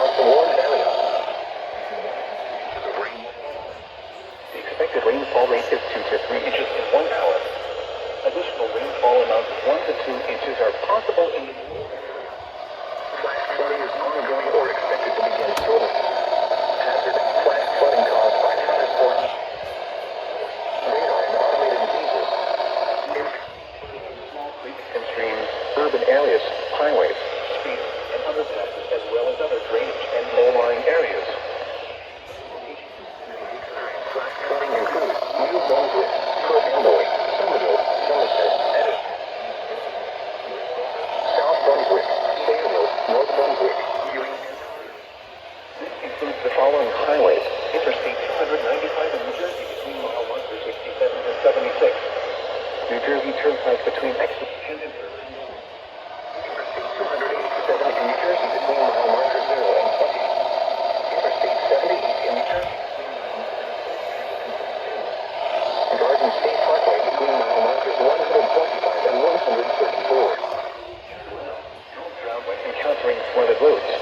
across the warm area. The expected rainfall rate is 2 to 3 inches in 1 hour. Additional rainfall amounts of 1 to 2 inches are possible in the flash flooding is ongoing or expected to begin shortly. Hazard: flash flooding caused by thunderstorms. Radar and automated diesels. Small creeks and streams, urban areas, highways, streets, and underpasses, as well as other drainage and low-lying areas. Flash flooding includes New Brunswick, Perth Amboy, Somerville, Somerset, Edison, South Brunswick, Sayreville, North Brunswick, Ewing. This includes the following highways: Interstate 295 in New Jersey between mile markers 67 and 76. New Jersey Turnpike between exit 10 and 13. Interstate 287 in New Jersey between mile markers 0 and 20. Interstate 78 in New Jersey. Garden State Parkway between mile markers 125 and 134. Don't drown when encountering flooded roads.